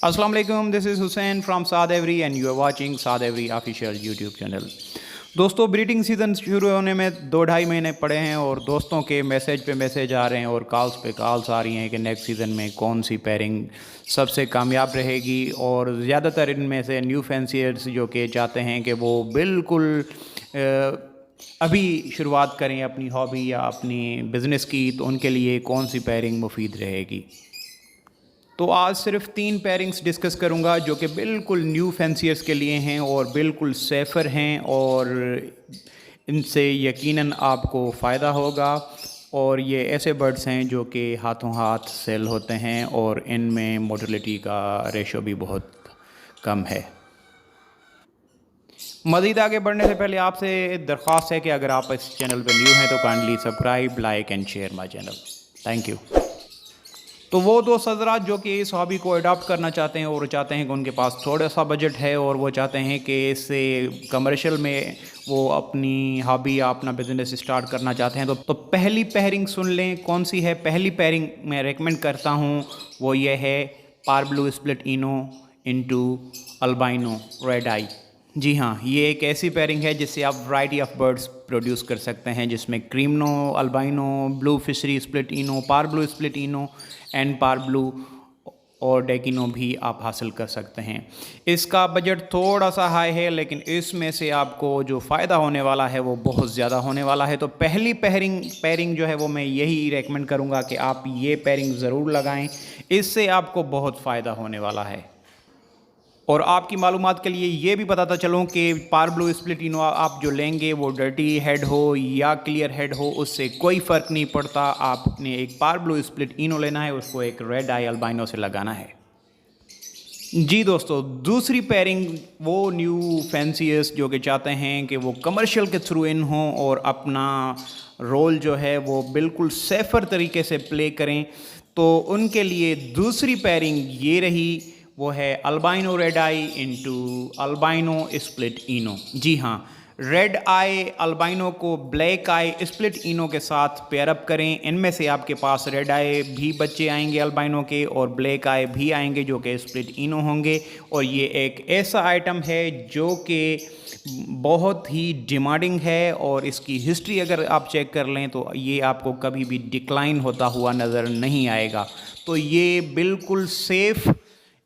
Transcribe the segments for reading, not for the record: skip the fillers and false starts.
अस्सलाम वालेकुम, this is Hussain from Saad Aviary and you are watching Saad Aviary official YouTube channel. दोस्तों, breeding season शुरू होने में 2-2.5 महीने पड़े हैं और दोस्तों के मैसेज पे मैसेज आ रहे हैं और कॉल्स पे कॉल्स आ रही हैं कि नेक्स्ट सीज़न में कौन सी पेयरिंग सबसे कामयाब रहेगी। और ज़्यादातर इनमें से न्यू फैंसियर्स जो कि चाहते हैं कि वो बिल्कुल अभी शुरुआत करें अपनी हॉबी या अपनी बिज़नेस की, तो उनके लिए कौन सी पेयरिंग मुफीद रहेगी। तो आज सिर्फ 3 पेयरिंग्स डिस्कस करूंगा जो कि बिल्कुल न्यू फैंसियर्स के लिए हैं और बिल्कुल सेफ़र हैं और इनसे यकीनन आपको फ़ायदा होगा। और ये ऐसे बर्ड्स हैं जो कि हाथों हाथ सेल होते हैं और इनमें मोर्टेलिटी का रेशो भी बहुत कम है। मज़ीद आगे बढ़ने से पहले आपसे दरख्वास्त है कि अगर आप इस चैनल पर न्यू हैं तो kindly subscribe, like and share my channel. Thank you. तो वो दोस्त हज़रात जो कि इस हॉबी को अडॉप्ट करना चाहते हैं और चाहते हैं कि उनके पास थोड़ा सा बजट है और वो चाहते हैं कि इससे कमर्शियल में वो अपनी हॉबी या अपना बिज़नेस स्टार्ट करना चाहते हैं, तो पहली पेयरिंग सुन लें। कौन सी है पहली पेयरिंग मैं रेकमेंड करता हूँ, वो ये है parblue split ino into albino red eye. जी हाँ, ये एक ऐसी पेयरिंग है जिससे आप वैरायटी ऑफ बर्ड्स प्रोड्यूस कर सकते हैं, जिसमें creamino, albino, blue fischeri split ino, parblue split ino and parblue और डेकिनो भी आप हासिल कर सकते हैं। इसका बजट थोड़ा सा हाई है, लेकिन इसमें से आपको जो फ़ायदा होने वाला है वो बहुत ज़्यादा होने वाला है। तो पहली पेयरिंग जो है वो मैं यही रेकमेंड करूँगा कि आप ये पेयरिंग ज़रूर लगाएं, इससे आपको बहुत फ़ायदा होने वाला है। और आपकी मालूमात के लिए ये भी बताता चलूँ कि पारब्लू स्प्लिट इनो आप जो लेंगे वो डर्टी हेड हो या क्लियर हेड हो, उससे कोई फ़र्क नहीं पड़ता। आपने एक पारब्लू स्प्लिट इनो लेना है, उसको एक रेड आई अल्बाइनो से लगाना है। जी दोस्तों, दूसरी पेयरिंग वो न्यू फैंसियर्स जो कि चाहते हैं कि वो कमर्शियल के थ्रू इन हों और अपना रोल जो है वो बिल्कुल सेफ़र तरीके से प्ले करें, तो उनके लिए दूसरी पेयरिंग ये रही, वो है albino red eye into albino split ino. जी हाँ, रेड आई अल्बाइनो को ब्लैक आई स्प्लिट इनो के साथ पेयरअप करें। इनमें से आपके पास रेड आई भी बच्चे आएंगे अल्बाइनो के और ब्लैक आई भी आएंगे जो कि स्प्लिट इनो होंगे। और ये एक ऐसा आइटम है जो कि बहुत ही डिमांडिंग है और इसकी हिस्ट्री अगर आप चेक कर लें तो ये आपको कभी भी डिक्लाइन होता हुआ नज़र नहीं आएगा। तो ये बिल्कुल सेफ़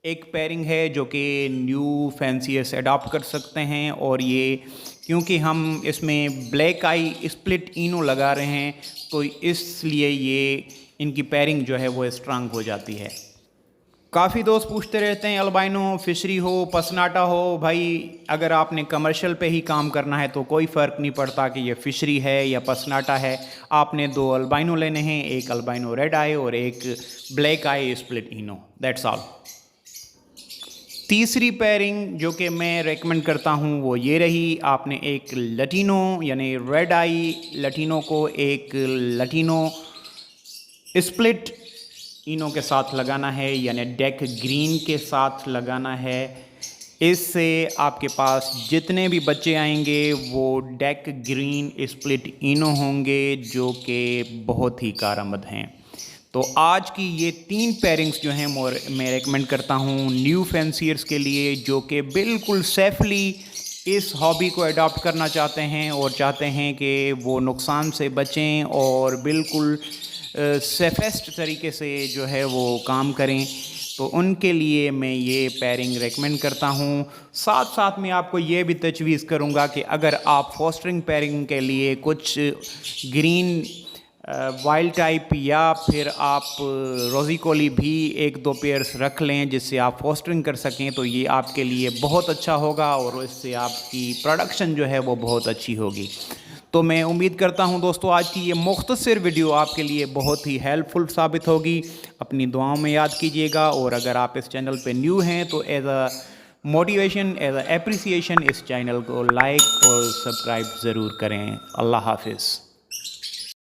एक पेयरिंग है जो कि न्यू फैंसियर्स अडॉप्ट कर सकते हैं। और ये क्योंकि हम इसमें ब्लैक आई स्प्लिट इनो लगा रहे हैं तो इसलिए ये इनकी पेयरिंग जो है वो स्ट्रांग हो जाती है। काफ़ी दोस्त पूछते रहते हैं अल्बाइनो फिशरी हो, पसनाटा हो। भाई अगर आपने कमर्शियल पे ही काम करना है तो कोई फ़र्क नहीं पड़ता कि ये फिशरी है या पसनाटा है। आपने 2 अल्बाइनो लेने हैं, एक अल्बाइनो रेड आई और एक black eye split Eno, that's all. तीसरी पेयरिंग जो कि मैं रेकमेंड करता हूँ वो ये रही, आपने एक लटीनो यानी रेड आई लटीनो को एक लटीनो स्प्लिट इनो के साथ लगाना है, यानी डेक ग्रीन के साथ लगाना है। इससे आपके पास जितने भी बच्चे आएंगे वो डेक ग्रीन स्प्लिट इनो होंगे जो कि बहुत ही कारआमद हैं। तो आज की ये 3 पेयरिंग्स जो हैं मैं रेकमेंड करता हूँ न्यू फैंसियर्स के लिए जो कि बिल्कुल सेफली इस हॉबी को अडॉप्ट करना चाहते हैं और चाहते हैं कि वो नुकसान से बचें और बिल्कुल सेफेस्ट तरीके से जो है वो काम करें। तो उनके लिए मैं ये पेयरिंग रेकमेंड करता हूँ। साथ साथ में आपको ये भी तजवीज़ करूँगा कि अगर आप फॉस्टरिंग पेयरिंग के लिए कुछ ग्रीन वाइल्ड टाइप या फिर आप रोज़ी कोली भी 1-2 पेयर्स रख लें जिससे आप फॉस्टरिंग कर सकें, तो ये आपके लिए बहुत अच्छा होगा और इससे आपकी प्रोडक्शन जो है वो बहुत अच्छी होगी। तो मैं उम्मीद करता हूं दोस्तों आज की ये मुख्तसर वीडियो आपके लिए बहुत ही हेल्पफुल साबित होगी। अपनी दुआओं में याद कीजिएगा और अगर आप इस चैनल पे न्यू हैं तो as a motivation, as a appreciation इस चैनल को लाइक और सब्सक्राइब ज़रूर करें। अल्लाह हाफिज़।